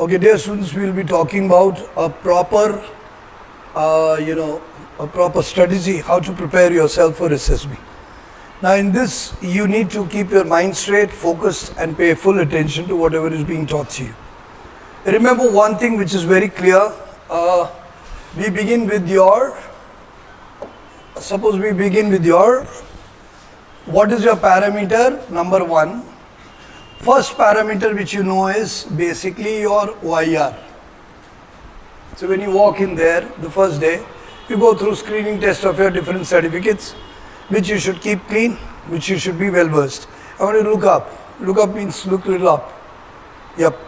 Okay, dear students, we will be talking about a proper, a proper strategy how to prepare yourself for SSB. Now, in this, you need to keep your mind straight, focused, and pay full attention to whatever is being taught to you. Remember one thing which is very clear. We begin with your. Suppose we begin with your. What is your parameter? Number one. First parameter which you know is basically your OIR. So when you walk in there the first day, you go through screening test of your different certificates, which you should keep clean, which you should be well versed. I want you to look up. Look up means look little up. Yep.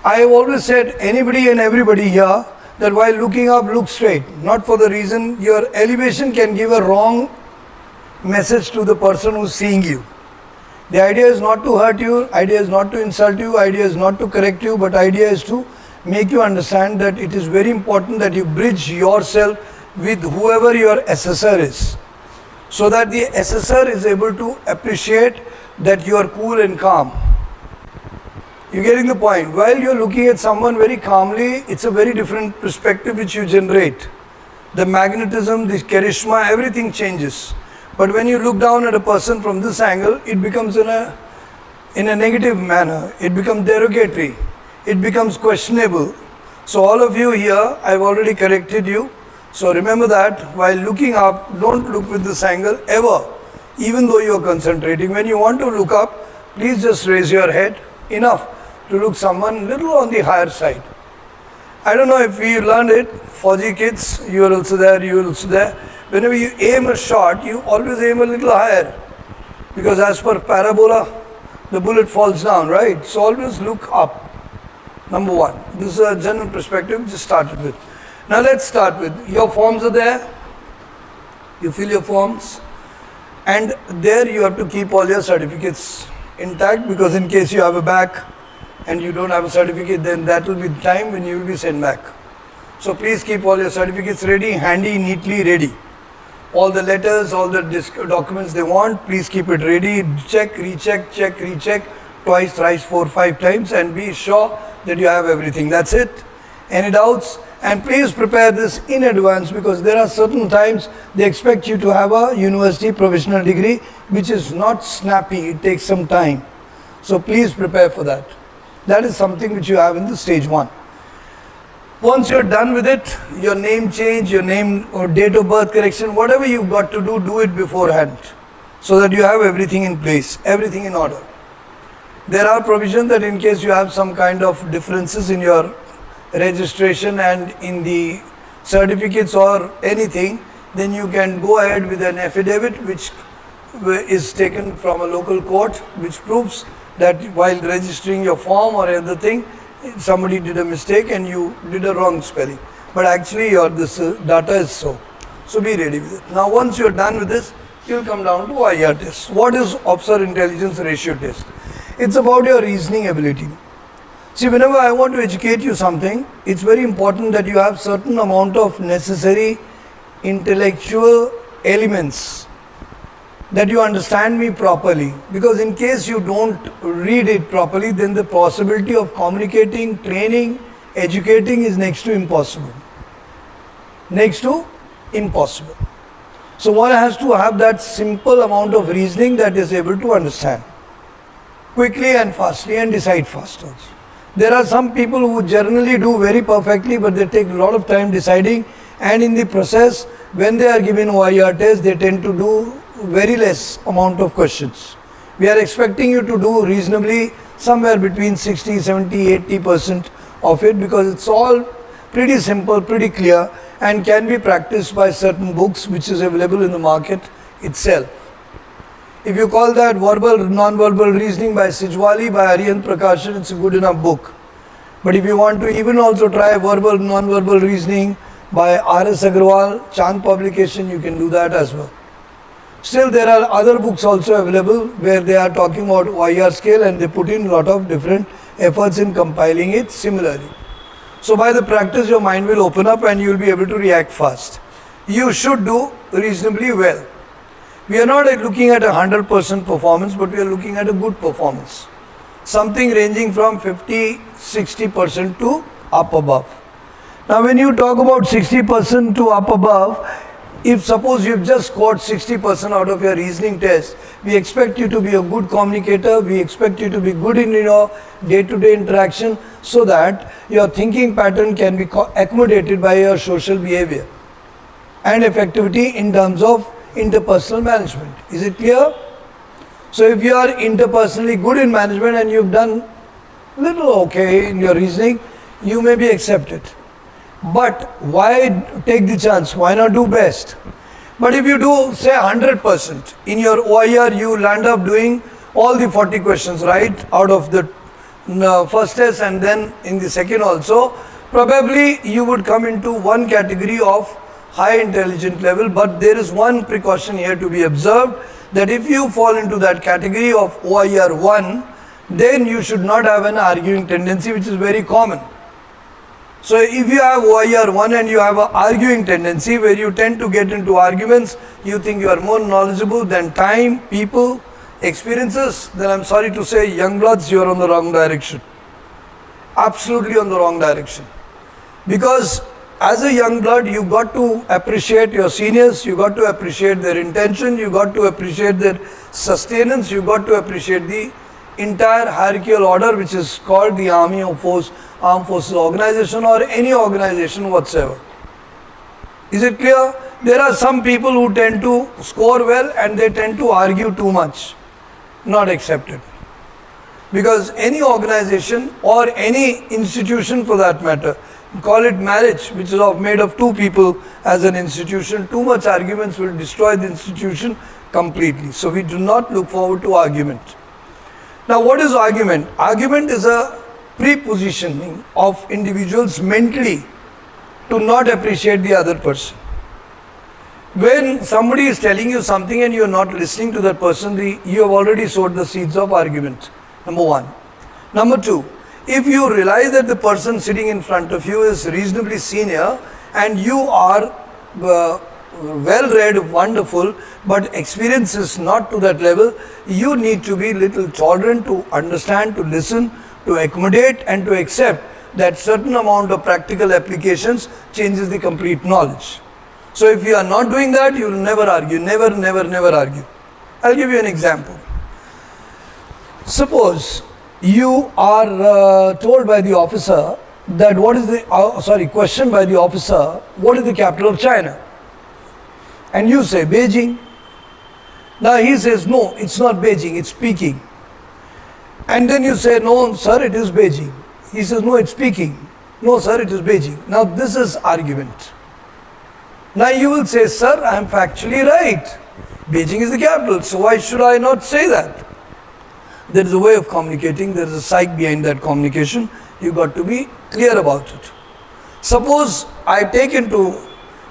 I have always said anybody and everybody here that while looking up, look straight. Not for the reason your elevation can give a wrong message to the person who's seeing you. The idea is not to hurt you, idea is not to insult you, idea is not to correct you, but idea is to make you understand that it is very important that you bridge yourself with whoever your assessor is, so that the assessor is able to appreciate that you are cool and calm. You're getting the point. While you're looking at someone very calmly, it's a very different perspective which you generate. The magnetism, the charisma, everything changes. But when you look down at a person from this angle, it becomes in a negative manner. It becomes derogatory. It becomes questionable. So all of you here, I've already corrected you. So remember that while looking up, don't look with this angle ever, even though you're concentrating. When you want to look up, please just raise your head enough to look someone little on the higher side. I don't know if you learned it, Fauji kids, you are also there, you are also there. Whenever you aim a shot, you always aim a little higher, because as per parabola, the bullet falls down, right? So always look up. Number one. This is a general perspective we just started with. Now let's start with, your forms are there. You fill your forms. And there you have to keep all your certificates intact, because in case you have a back and you don't have a certificate, then that will be the time when you will be sent back. So please keep all your certificates ready, handy, neatly ready. All the letters, all the documents they want, please keep it ready. Check, recheck, twice, thrice, 4, 5 times, and be sure that you have everything. That's it. Any doubts? And please prepare this in advance, because there are certain times they expect you to have a university professional degree, which is not snappy. It takes some time. So please prepare for that. That is something which you have in the stage 1. Once you're done with it, your name change, your name or date of birth correction, whatever you've got to do it beforehand, so that you have everything in place, everything in order. There are provisions that in case you have some kind of differences in your registration and in the certificates or anything, then you can go ahead with an affidavit which is taken from a local court, which proves that while registering your form or other thing, somebody did a mistake and you did a wrong spelling. But actually this data is so. So be ready with it. Now once you're done with this, you'll come down to OIR test. What is Officer Intelligence Ratio test? It's about your reasoning ability. See, whenever I want to educate you something, it's very important that you have certain amount of necessary intellectual elements, that you understand me properly, because in case you don't read it properly, then the possibility of communicating, training, educating is next to impossible. Next to impossible. So one has to have that simple amount of reasoning that is able to understand quickly and fastly and decide fast also. There are some people who generally do very perfectly, but they take a lot of time deciding, and in the process, when they are given OIR test, they tend to do very less amount of questions. We are expecting you to do reasonably somewhere between 60, 70, 80% of it, because it's all pretty simple, pretty clear, and can be practiced by certain books which is available in the market itself. If you call that verbal, non-verbal reasoning by Sijwali, by Aryan Prakashan, it's a good enough book. But if you want to even also try verbal, non-verbal reasoning by R.S. Agarwal, Chand publication, you can do that as well. Still, there are other books also available where they are talking about OIR scale, and they put in a lot of different efforts in compiling it similarly. So by the practice, your mind will open up and you will be able to react fast. You should do reasonably well. We are not looking at 100% performance, but we are looking at a good performance. something ranging from 50-60% to up above. Now when you talk about 60% to up above, if suppose you've just scored 60% out of your reasoning test, we expect you to be a good communicator, we expect you to be good in your day-to-day interaction, so that your thinking pattern can be accommodated by your social behavior and effectivity in terms of interpersonal management. Is it clear? So if you are interpersonally good in management and you've done little okay in your reasoning, you may be accepted. But why take the chance? Why not do best? But if you do say 100%, in your OIR you land up doing all the 40 questions right out of the first test, and then in the second also, probably you would come into one category of high intelligent level. But there is one precaution here to be observed, that if you fall into that category of OIR 1, then you should not have an arguing tendency, which is very common. So if you have OIR 1 and you have an arguing tendency where you tend to get into arguments, you think you are more knowledgeable than time, people, experiences, then I'm sorry to say, young bloods, you are on the wrong direction. Absolutely on the wrong direction. Because as a young blood, you got to appreciate your seniors, you got to appreciate their intention, you got to appreciate their sustenance, you got to appreciate the entire hierarchical order, which is called the army or armed forces organization, or any organization whatsoever. Is it clear? There are some people who tend to score well and they tend to argue too much. Not accepted. Because any organization or any institution for that matter, call it marriage, which is made of two people as an institution, too much arguments will destroy the institution completely. So we do not look forward to argument. Now what is argument? Argument is a prepositioning of individuals mentally to not appreciate the other person. When somebody is telling you something and you are not listening to that person, you have already sowed the seeds of argument. Number one. Number two, if you realize that the person sitting in front of you is reasonably senior and you are well read, wonderful, but experience is not to that level, you need to be little tolerant to understand, to listen, to accommodate and to accept that certain amount of practical applications changes the complete knowledge. So if you are not doing that, you will never argue, never argue. I'll give you an example. Suppose you are told by the officer that questioned by the officer, what is the capital of China? And you say Beijing. Now he says, no, it's not Beijing, it's Peking. And then you say, no sir, it is Beijing. He says, no, it's Peking. No sir, it is Beijing. Now this is argument. Now you will say, sir, I am factually right. Beijing is the capital, so why should I not say that? There is a way of communicating, there is a psyche behind that communication. You got to be clear about it. Suppose I take into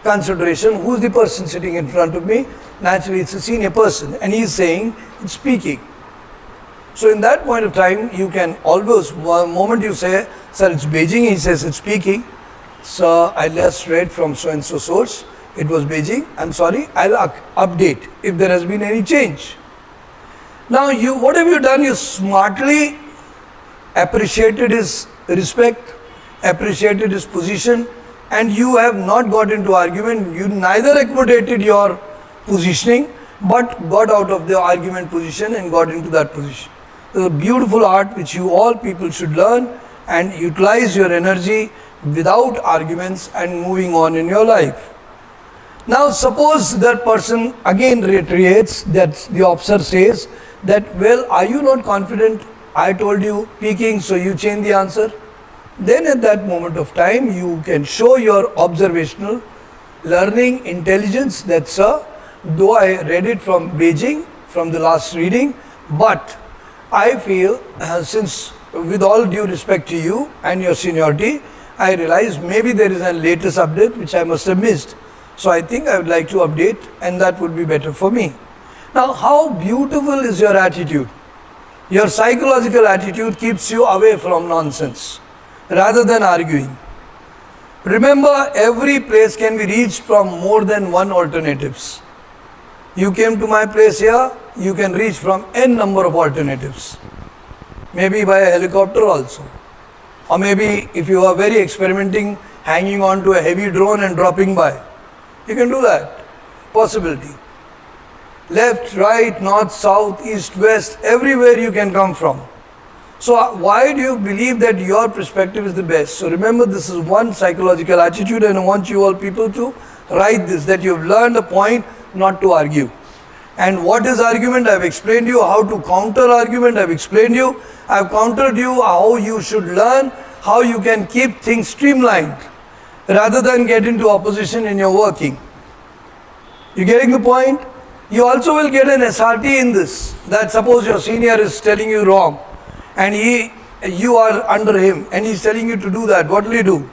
consideration who is the person sitting in front of me. Naturally it's a senior person and he is saying it's speaking. So in that point of time, you can always, one moment you say, sir, it's Beijing, he says it's Peking. So I last read from so and so source, it was Beijing. I'm sorry, I'll update if there has been any change. Now what have you done? You smartly appreciated his respect, appreciated his position, and you have not got into argument. You neither accommodated your positioning, but got out of the argument position and got into that position. It's a beautiful art which you all people should learn and utilize your energy without arguments and moving on in your life. Now suppose that person again reiterates, that the officer says that, well, are you not confident? I told you Peking, so you change the answer. Then at that moment of time, you can show your observational learning intelligence that, sir, though I read it from Beijing, from the last reading, but I feel, since with all due respect to you and your seniority, I realize maybe there is a latest update which I must have missed. So I think I would like to update and that would be better for me. Now, how beautiful is your attitude? Your psychological attitude keeps you away from nonsense rather than arguing. Remember, every place can be reached from more than one alternatives. You came to my place here, you can reach from n number of alternatives. maybe by a helicopter also. Or maybe if you are very experimenting, hanging on to a heavy drone and dropping by. You can do that. Possibility. Left, right, north, south, east, west, everywhere you can come from. So why do you believe that your perspective is the best? So remember, this is one psychological attitude, and I want you all people to write this, that you have learned a point not to argue. And what is argument? I have explained you how to counter argument. I have explained you. I have countered you how you should learn, how you can keep things streamlined rather than get into opposition in your working. You getting the point? You also will get an SRT in this, that suppose your senior is telling you wrong and you are under him and he is telling you to do that. What will you do?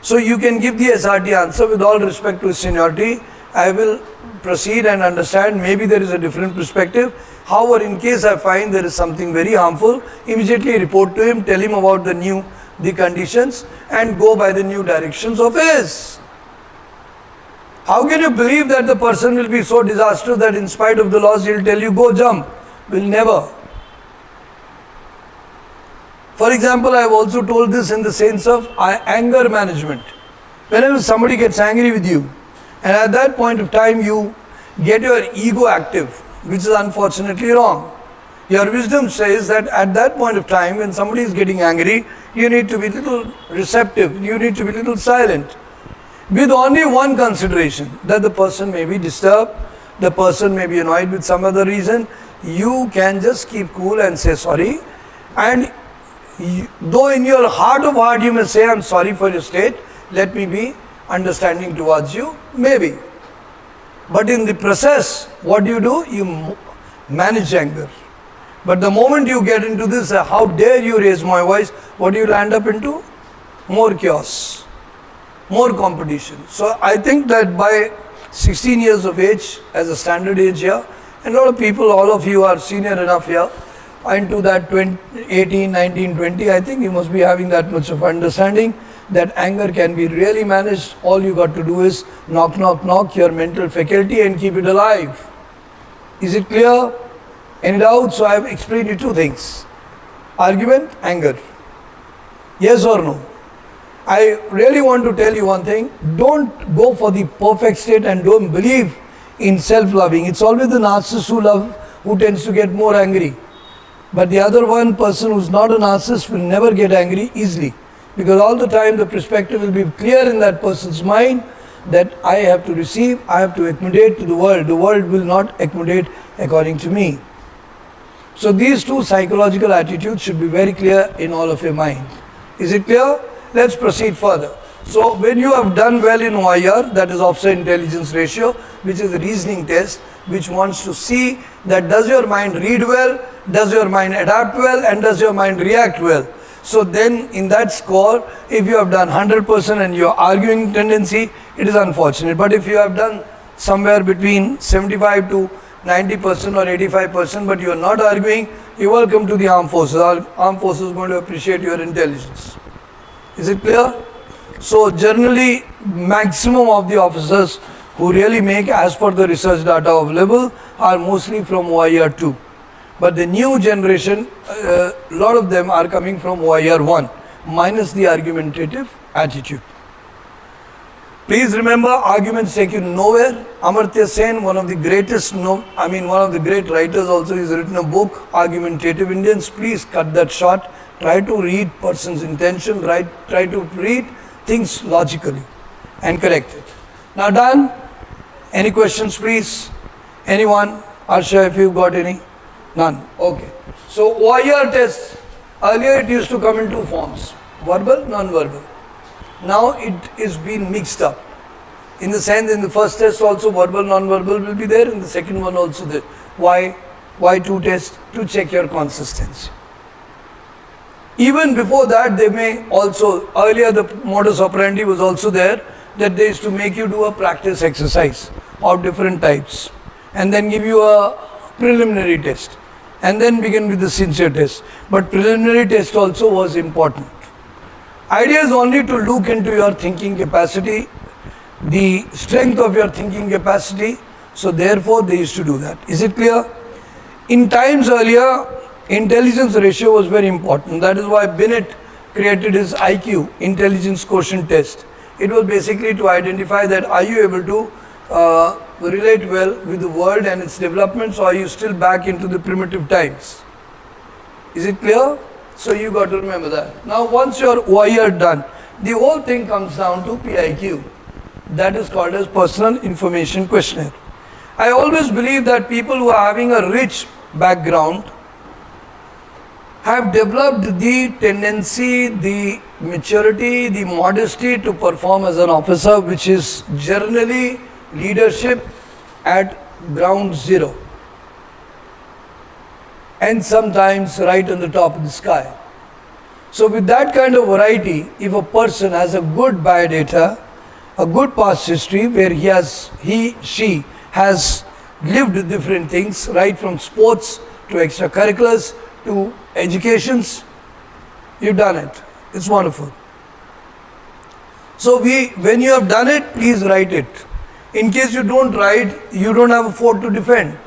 So you can give the SRT answer with all respect to his seniority. I will proceed and understand, maybe there is a different perspective. However, in case I find there is something very harmful, immediately report to him, tell him about the conditions and go by the new directions of his. How can you believe that the person will be so disastrous that in spite of the laws he will tell you go jump? Will never. For example, I have also told this in the sense of anger management. Whenever somebody gets angry with you, and at that point of time you get your ego active, which is unfortunately wrong. Your wisdom says that at that point of time when somebody is getting angry, you need to be a little receptive, you need to be a little silent. With only one consideration, that the person may be disturbed, the person may be annoyed with some other reason, you can just keep cool and say sorry. And though in your heart of heart you may say, I'm sorry for your state, let me be understanding towards you, maybe. But in the process, what do? You manage anger. But the moment you get into this, how dare you raise my voice, what do you land up into? More chaos, more competition. So I think that by 16 years of age, as a standard age here, and a lot of people, all of you are senior enough here, into that 18, 19, 20, I think you must be having that much of understanding that anger can be really managed. All you got to do is knock your mental faculty and keep it alive. Is it clear? Any doubts? So I have explained you two things. Argument, anger. Yes or no? I really want to tell you one thing. Don't go for the perfect state and don't believe in self-loving. It's always the narcissist who tends to get more angry. But the other one person who's not a narcissist will never get angry easily. Because all the time the perspective will be clear in that person's mind that I have to receive, I have to accommodate to the world. The world will not accommodate according to me. So these two psychological attitudes should be very clear in all of your mind. Is it clear? Let's proceed further. So when you have done well in OIR, that is Officer Intelligence Ratio, which is a reasoning test, which wants to see that does your mind read well, does your mind adapt well, and does your mind react well. So then in that score, if you have done 100% and your arguing tendency, it is unfortunate. But if you have done somewhere between 75 to 90% or 85%, but you are not arguing, you are welcome to the armed forces. Our armed forces is going to appreciate your intelligence. Is it clear? So generally, maximum of the officers who really make as per the research data available are mostly from OIR 2. But the new generation, a lot of them are coming from OIR 1, minus the argumentative attitude. Please remember, arguments take you nowhere. Amartya Sen, one of the greatest, one of the great writers also, has written a book, Argumentative Indians. Please cut that short. Try to read person's intention, try to read things logically and correct it. Now done? Any questions please? Anyone? Arsha, if you've got any? None. Okay. So OIR test, earlier it used to come in two forms, verbal, non-verbal. Now it is being mixed up. In the sense, in the first test also verbal, non-verbal will be there, in the second one also there. Why? Why two tests? To check your consistency. Even before that, they may also, earlier the modus operandi was also there, that they used to make you do a practice exercise of different types and then give you a preliminary test and then begin with the sincere test. But preliminary test also was important. Idea is only to look into your thinking capacity, the strength of your thinking capacity. So therefore they used to do that. Is it clear? In times earlier, intelligence ratio was very important. That is why Binet created his IQ, intelligence quotient test. It was basically to identify that are you able to relate well with the world and its developments, or are you still back into the primitive times? Is it clear? So you got to remember that. Now once your OIR done, the whole thing comes down to PIQ. That is called as Personal Information Questionnaire. I always believe that people who are having a rich background have developed the tendency, the maturity, the modesty to perform as an officer, which is generally leadership at ground zero and sometimes right on the top of the sky. So with that kind of variety, if a person has a good biodata, a good past history where she has lived different things, right from sports to extracurriculars to educations, you've done it. It's wonderful. So when you have done it, please write it. In case you don't write, you don't have a fort to defend.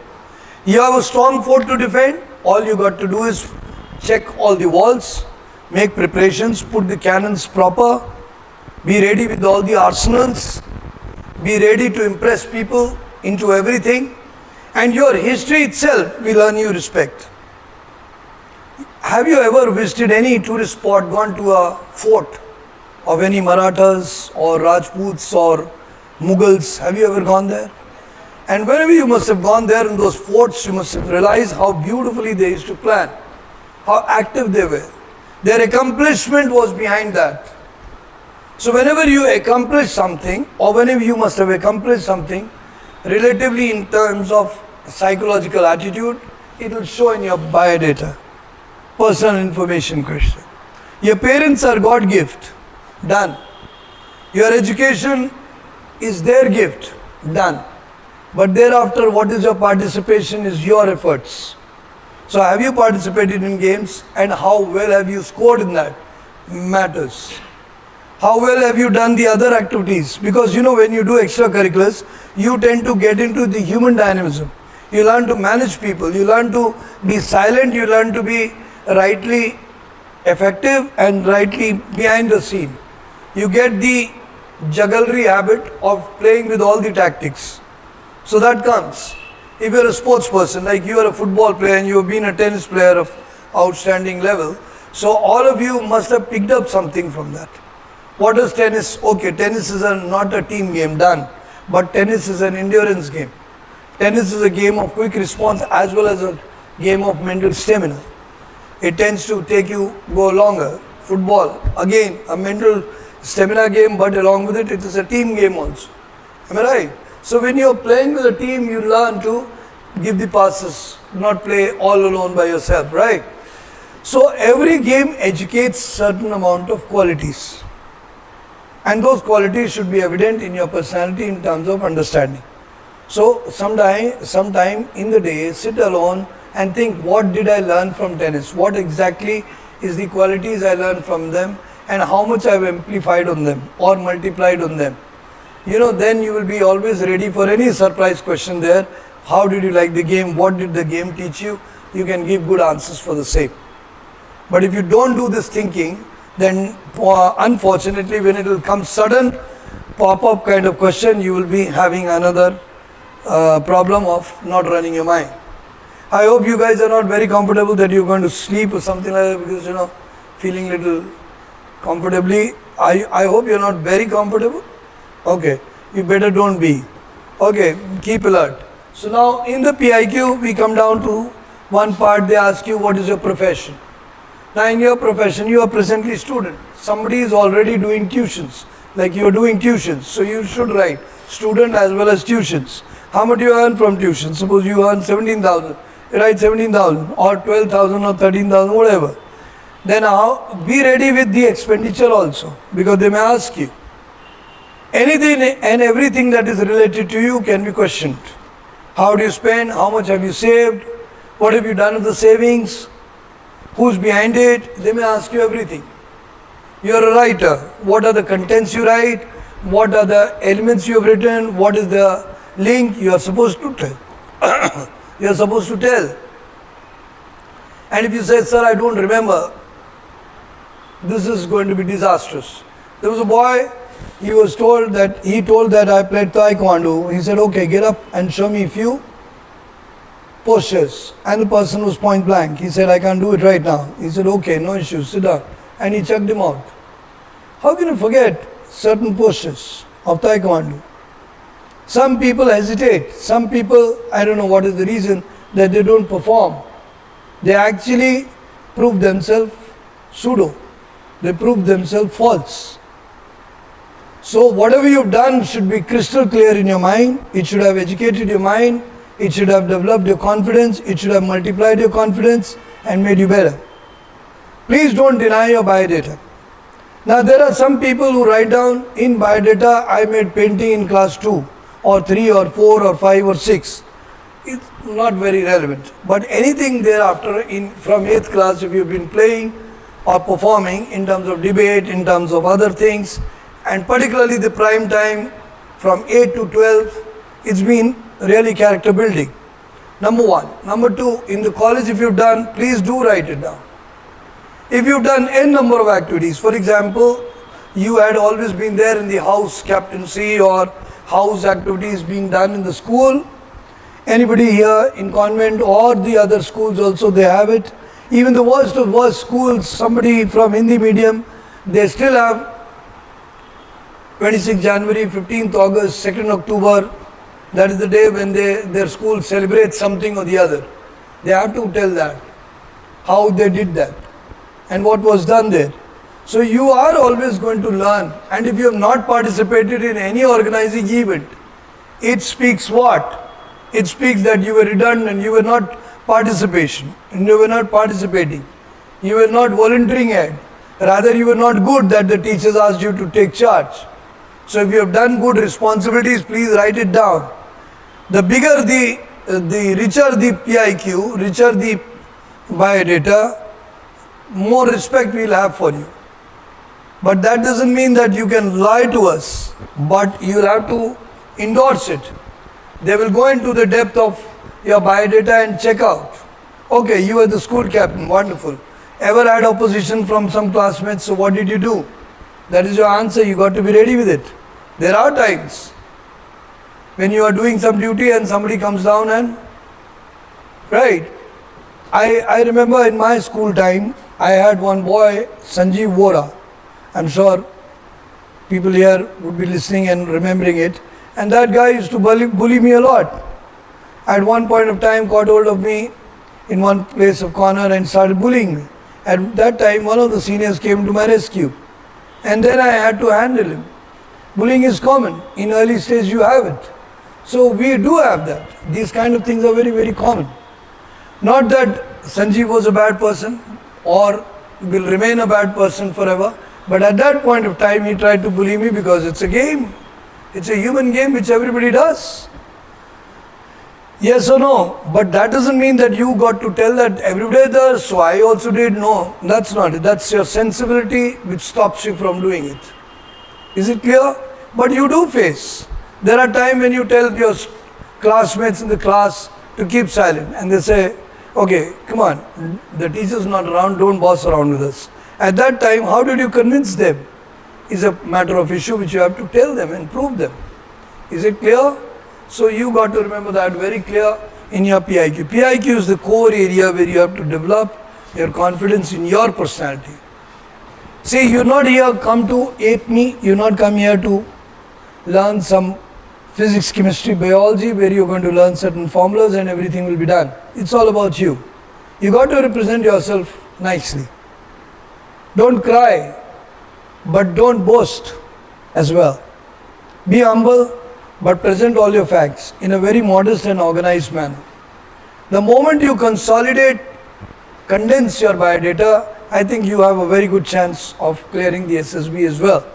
You have a strong fort to defend, all you got to do is check all the walls, make preparations, put the cannons proper, be ready with all the arsenals, be ready to impress people into everything, and your history itself will earn you respect. Have you ever visited any tourist spot, gone to a fort of any Marathas or Rajputs or Mughals? Have you ever gone there? And whenever you must have gone there in those forts, you must have realized how beautifully they used to plan, how active they were. Their accomplishment was behind that. So whenever you accomplish something, or whenever you must have accomplished something, relatively in terms of psychological attitude, it will show in your biodata. Personal information question. Your parents are God gift, done. Your education is their gift, done. But thereafter, what is your participation is your efforts. So have you participated in games, and how well have you scored in that matters. How well have you done the other activities? Because when you do extracurriculars, you tend to get into the human dynamism. You learn to manage people, you learn to be silent, you learn to be rightly effective and rightly behind the scene. You get the jugglery habit of playing with all the tactics. So that comes. If you're a sports person, like you are a football player and you have been a tennis player of outstanding level, so all of you must have picked up something from that. What is tennis? Okay, tennis is not a team game, done. But tennis is an endurance game. Tennis is a game of quick response as well as a game of mental stamina. It tends to go longer. Football, again, a mental stamina game, but along with it, it is a team game also. Am I right? So when you are playing with a team, you learn to give the passes, not play all alone by yourself, right? So every game educates certain amount of qualities. And those qualities should be evident in your personality in terms of understanding. So sometime in the day, sit alone and think, what did I learn from tennis? What exactly is the qualities I learned from them, and how much I have amplified on them or multiplied on them. Then you will be always ready for any surprise question there. How did you like the game? What did the game teach you? You can give good answers for the same. But if you don't do this thinking, then unfortunately when it will come sudden pop-up kind of question, you will be having another problem of not running your mind. I hope you guys are not very comfortable that you're going to sleep or something like that, because feeling little comfortably. I hope you're not very comfortable. Okay, you better don't be. Okay, keep alert. So now in the PIQ we come down to one part. They ask you, what is your profession? Now in your profession you are presently student. Somebody is already doing tuitions, like you are doing tuitions, so you should write student as well as tuitions. How much you earn from tuition? Suppose you earn 17,000, you write 17,000 or 12,000 or 13,000, whatever. Then now be ready with the expenditure also, because they may ask you. Anything and everything that is related to you can be questioned. How do you spend? How much have you saved? What have you done with the savings? Who's behind it? They may ask you everything. You are a writer. What are the contents you write? What are the elements you have written? What is the link you are supposed to tell? You are supposed to tell. And if you say, sir, I don't remember, this is going to be disastrous. There was a boy, he told that I played taekwondo. He said, okay, get up and show me a few postures. And the person was point blank. He said, I can't do it right now. He said, okay, no issues, sit down. And he chucked him out. How can you forget certain postures of taekwondo? Some people hesitate. Some people, I don't know what is the reason, that they don't perform. They actually prove themselves pseudo. They prove themselves false. So whatever you've done should be crystal clear in your mind. It should have educated your mind. It should have developed your confidence. It should have multiplied your confidence and made you better. Please don't deny your biodata. Now there are some people who write down in biodata, I made painting in class 2 or 3 or 4 or 5 or 6. It's not very relevant. But anything thereafter from 8th class, if you've been playing or performing in terms of debate, in terms of other things, and particularly the prime time from 8 to 12, it's been really character building. Number one. Number two, in the college if you've done, please do write it down. If you've done n number of activities, for example, you had always been there in the house captaincy or house activities being done in the school. Anybody here in convent or the other schools also, they have it. Even the worst of worst schools, somebody from Hindi medium, they still have 26th January, 15th August, 2nd October. That is the day when their school celebrates something or the other. They have to tell that, how they did that and what was done there. So you are always going to learn, and if you have not participated in any organizing event, it speaks what? It speaks that you were redundant, you were not participating, you were not volunteering it. Rather you were not good that the teachers asked you to take charge. So if you have done good responsibilities, please write it down. The bigger the richer the PIQ, richer the biodata, more respect we will have for you. But that doesn't mean that you can lie to us, but you will have to endorse it. They will go into the depth of your biodata and check out. Okay, you are the school captain, wonderful. Ever had opposition from some classmates, so what did you do? That is your answer, you got to be ready with it. There are times when you are doing some duty and somebody comes down and, right. I remember in my school time, I had one boy, Sanjeev Vora. I'm sure people here would be listening and remembering it. And that guy used to bully me a lot. At one point of time, got hold of me in one place of corner and started bullying me. At that time, one of the seniors came to my rescue. And then I had to handle him. Bullying is common. In early stage, you have it. So we do have that. These kind of things are very, very common. Not that Sanjeev was a bad person or will remain a bad person forever. But at that point of time, he tried to bully me because it's a game. It's a human game which everybody does. Yes or no? But that doesn't mean that you got to tell that everybody does, so I also did. No, that's not it. That's your sensibility which stops you from doing it. Is it clear? But you do face. There are times when you tell your classmates in the class to keep silent and they say, okay, come on, the teacher's not around, don't boss around with us. At that time, how did you convince them? Is a matter of issue which you have to tell them and prove them. Is it clear? So you got to remember that very clear in your PIQ. PIQ is the core area where you have to develop your confidence in your personality. See, you're not here come to ape me, you're not come here to learn some physics, chemistry, biology where you're going to learn certain formulas and everything will be done. It's all about you. You got to represent yourself nicely. Don't cry, but don't boast as well. Be humble, but present all your facts in a very modest and organized manner. The moment you consolidate, condense your biodata, I think you have a very good chance of clearing the SSB as well.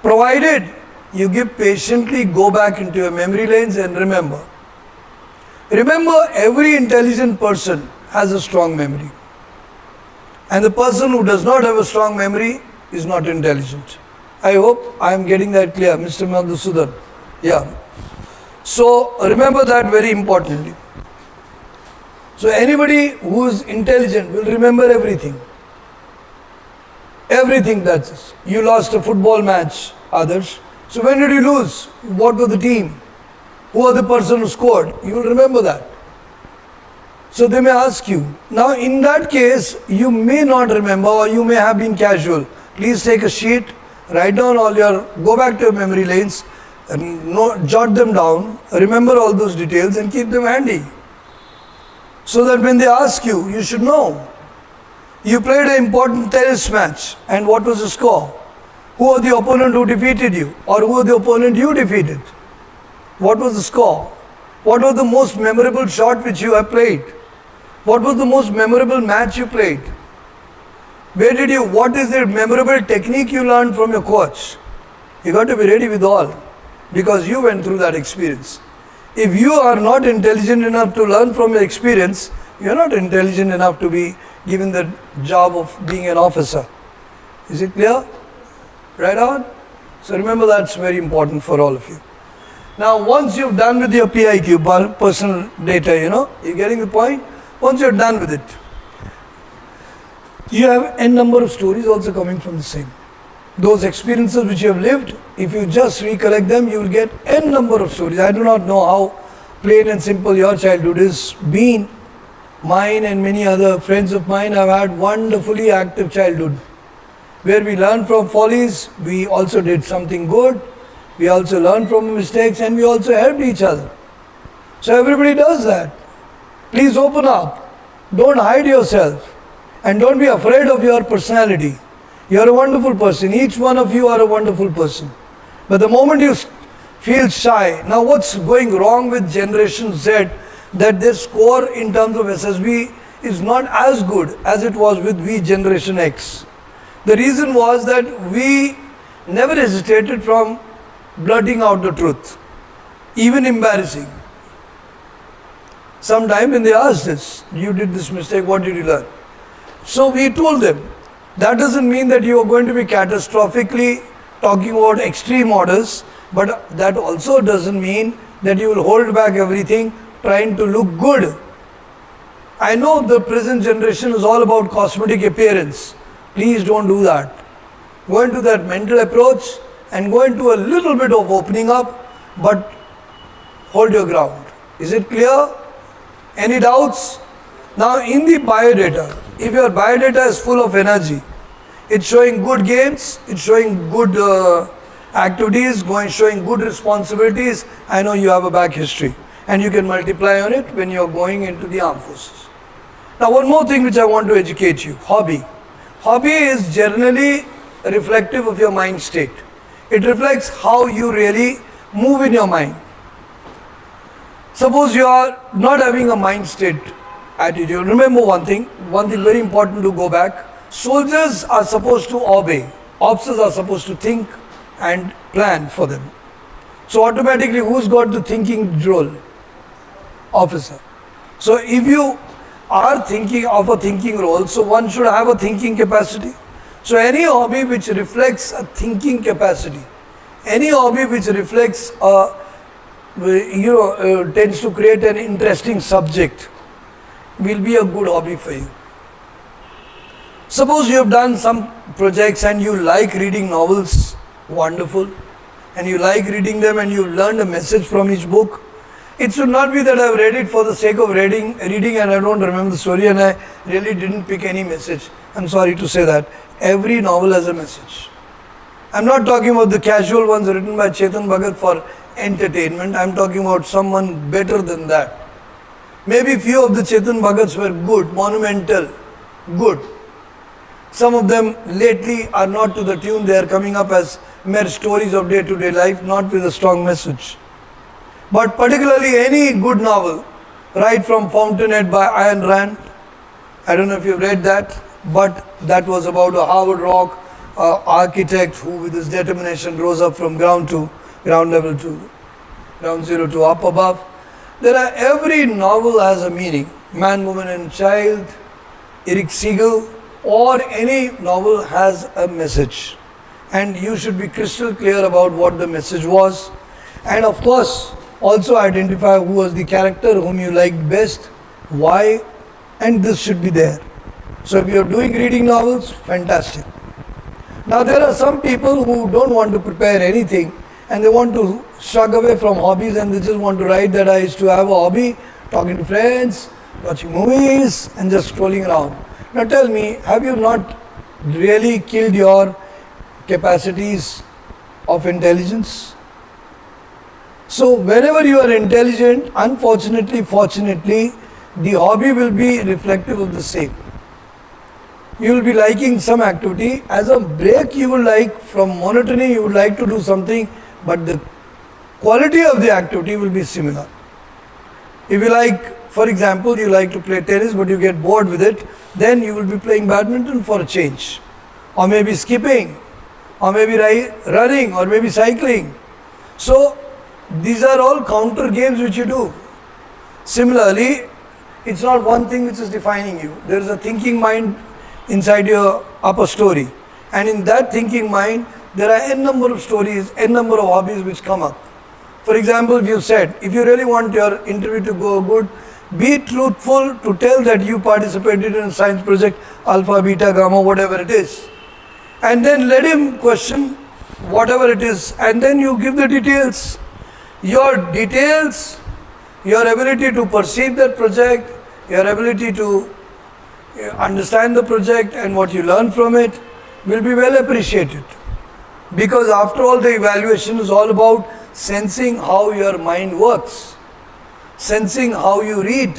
Provided you give patiently, go back into your memory lanes and remember. Remember, every intelligent person has a strong memory. And the person who does not have a strong memory is not intelligent. I hope I am getting that clear, Mr. Madhusudan. Yeah. So remember that very importantly. So anybody who is intelligent will remember everything. Everything that's you lost a football match, others. So when did you lose? What was the team? Who was the person who scored? You will remember that. So they may ask you. Now in that case, you may not remember or you may have been casual. Please take a sheet, write down all your, go back to your memory lanes, and jot them down, remember all those details and keep them handy. So that when they ask you, you should know. You played an important tennis match and what was the score? Who was the opponent who defeated you? Or who was the opponent you defeated? What was the score? What was the most memorable shot which you have played? What was the most memorable match you played? What is the memorable technique you learned from your coach? You got to be ready with all because you went through that experience. If you are not intelligent enough to learn from your experience, you are not intelligent enough to be given the job of being an officer. Is it clear? Right on? So remember that's very important for all of you. Now once you've done with your PIQ, personal data, you're getting the point? Once you're done with it, you have n number of stories also coming from the same. Those experiences which you have lived, if you just recollect them, you will get n number of stories. I do not know how plain and simple your childhood is been. Mine and many other friends of mine have had wonderfully active childhood, where we learned from follies, we also did something good, we also learned from mistakes and we also helped each other. So everybody does that. Please open up, don't hide yourself and don't be afraid of your personality. You are a wonderful person, each one of you are a wonderful person. But the moment you feel shy, now what's going wrong with Generation Z, that their score in terms of SSB is not as good as it was with we Generation X. The reason was that we never hesitated from blurting out the truth, even embarrassing. Sometime when they asked us, you did this mistake, what did you learn? So we told them, that doesn't mean that you are going to be catastrophically talking about extreme orders, but that also doesn't mean that you will hold back everything trying to look good. I know the present generation is all about cosmetic appearance. Please don't do that. Go into that mental approach and go into a little bit of opening up, but hold your ground. Is it clear? Any doubts? Now in the biodata, if your biodata is full of energy, it's showing good gains, it's showing good activities, showing good responsibilities, I know you have a back history and you can multiply on it when you're going into the armed forces. Now one more thing which I want to educate you, hobby. Hobby is generally reflective of your mind state. It reflects how you really move in your mind. Suppose you are not having a mind state attitude. Remember one thing very important to go back. Soldiers are supposed to obey. Officers are supposed to think and plan for them. So automatically who's got the thinking role? Officer. So if you are thinking of a thinking role, so one should have a thinking capacity. So any hobby which reflects a thinking capacity, any hobby which reflects tends to create an interesting subject will be a good hobby for you. Suppose you have done some projects and you like reading novels, wonderful, and you like reading them and you learned a message from each book. It should not be that I have read it for the sake of reading and I don't remember the story and I really didn't pick any message. I'm sorry to say that. Every novel has a message. I'm not talking about the casual ones written by Chetan Bhagat for entertainment. I'm talking about someone better than that. Maybe few of the Chetan Bhagats were good, monumental, good. Some of them lately are not to the tune, they are coming up as mere stories of day-to-day life, not with a strong message. But particularly any good novel, right from Fountainhead by Ayn Rand, I don't know if you've read that, but that was about a Harvard Rock architect who with his determination rose up from ground level to ground zero to up above. Every novel has a meaning. Man, Woman and Child, Eric Siegel, or any novel has a message. And you should be crystal clear about what the message was. And of course, also identify who was the character whom you liked best, why, and this should be there. So if you are doing reading novels, fantastic. Now there are some people who don't want to prepare anything and they want to shrug away from hobbies and they just want to write that I used to have a hobby, talking to friends, watching movies and just scrolling around. Now tell me, have you not really killed your capacities of intelligence? So whenever you are intelligent, unfortunately, fortunately, the hobby will be reflective of the same. You will be liking some activity. As a break, you will like, from monotony, you would like to do something, but the quality of the activity will be similar. If you like, for example, you like to play tennis, but you get bored with it, then you will be playing badminton for a change. Or maybe skipping, or maybe running, or maybe cycling. So, these are all counter games which you do. Similarly, it's not one thing which is defining you. There is a thinking mind inside your upper story. And in that thinking mind, there are n number of stories, n number of hobbies which come up. For example, if you said, if you really want your interview to go good, be truthful to tell that you participated in a science project, alpha, beta, gamma, whatever it is. And then let him question whatever it is, and then you give the details. Your details, your ability to perceive that project, your ability to understand the project and what you learn from it will be well appreciated. Because after all, the evaluation is all about sensing how your mind works, sensing how you read,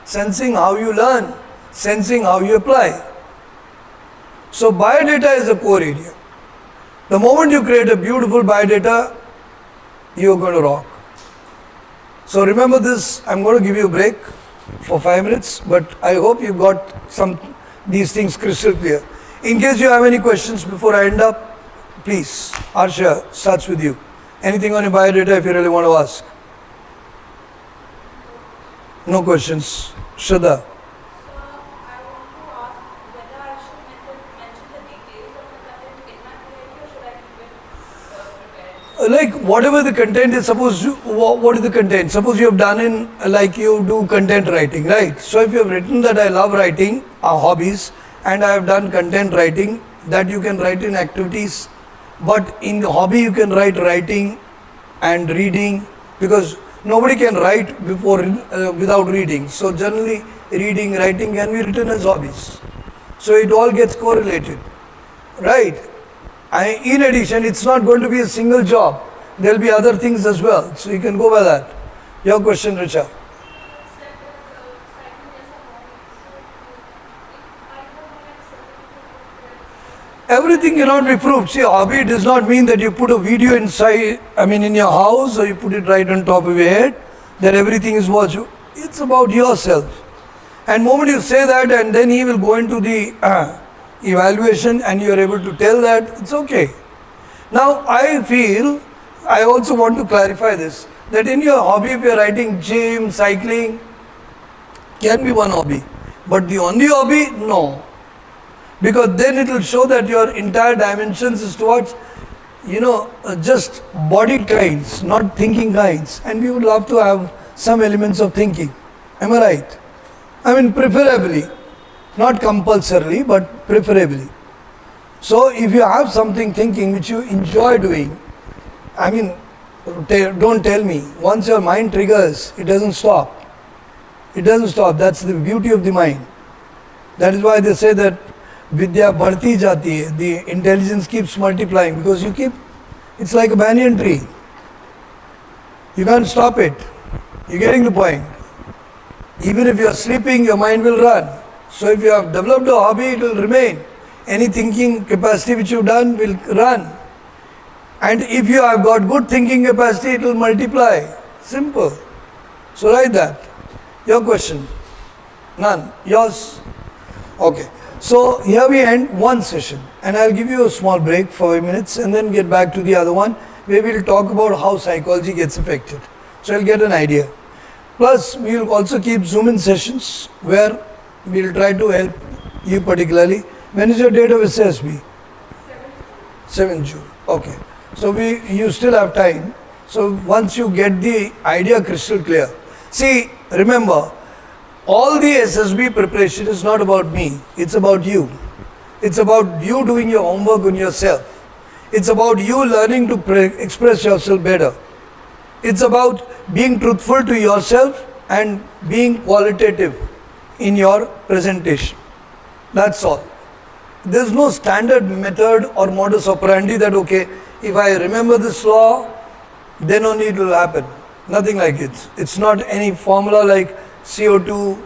sensing how you learn, sensing how you apply. So biodata is a core area. The moment you create a beautiful biodata, you're going to rock. So remember this, I'm going to give you a break for 5 minutes, but I hope you got these things crystal clear. In case you have any questions before I end up, please, Arsha starts with you. Anything on your biodata if you really want to ask? No questions. Shraddha. Like whatever the content is, suppose what is the content? Suppose you have done in, like you do content writing, right? So if you have written that I love writing, hobbies, and I have done content writing, that you can write in activities, but in the hobby you can write writing and reading, because nobody can write before without reading. So generally reading, writing can be written as hobbies. So it all gets correlated, right? In addition, it's not going to be a single job. There will be other things as well. So you can go by that. Your question, Richa. Everything cannot be proved. See, hobby does not mean that you put a video inside, in your house, or you put it right on top of your head, that everything is watched. It's about yourself. And moment you say that, and then he will go into the evaluation and you are able to tell that, it's okay. Now I feel, I also want to clarify this, that in your hobby, if you are writing gym, cycling, can be one hobby. But the only hobby, no. Because then it will show that your entire dimensions is towards, just body kinds, not thinking kinds. And we would love to have some elements of thinking. Am I right? Preferably. Not compulsorily, but preferably. So if you have something thinking which you enjoy doing, don't tell me. Once your mind triggers, it doesn't stop. It doesn't stop. That's the beauty of the mind. That is why they say that Vidya bharti jati hai. The intelligence keeps multiplying because it's like a banyan tree. You can't stop it. You're getting the point. Even if you are sleeping, your mind will run. So if you have developed a hobby, it will remain. Any thinking capacity which you have done will run. And if you have got good thinking capacity, it will multiply. Simple. So write that. Your question? None. Yours? Okay. So here we end one session. And I'll give you a small break for 5 minutes and then get back to the other one where we'll talk about how psychology gets affected. So you'll get an idea. Plus, we will also keep Zoom-in sessions where we will try to help you particularly. When is your date of SSB? 7th June. Okay. So you still have time. So once you get the idea crystal clear. See, remember, All the SSB preparation is not about me, it's about you. It's about you doing your homework on yourself. It's about you learning to express yourself better. It's about being truthful to yourself and being qualitative in your presentation. That's all. There's no standard method or modus operandi that, okay, if I remember this law, then only it will happen. Nothing like it. It's not any formula like CO2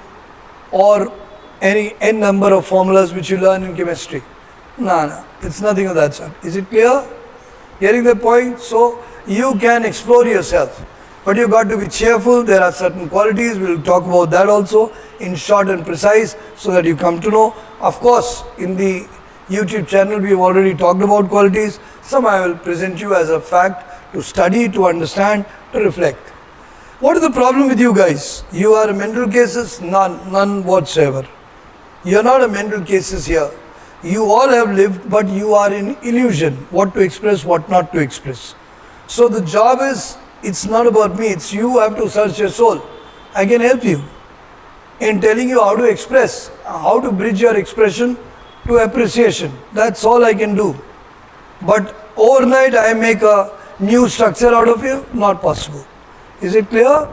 or any n number of formulas which you learn in chemistry. No, it's nothing of that sort. Is it clear? Getting the point? So you can explore yourself, but you got to be cheerful. There are certain qualities, we'll talk about that also in short and precise so that you come to know. Of course, in the YouTube channel we have already talked about qualities. Some I will present you as a fact to study, to understand, to reflect. What is the problem with you guys? You are mental cases? None whatsoever. You are not a mental cases here. You all have lived, but you are in illusion, what to express, what not to express. So the job is, it's not about me, it's you have to search your soul. I can help you in telling you how to express, how to bridge your expression to appreciation. That's all I can do. But overnight I make a new structure out of you, not possible. Is it clear?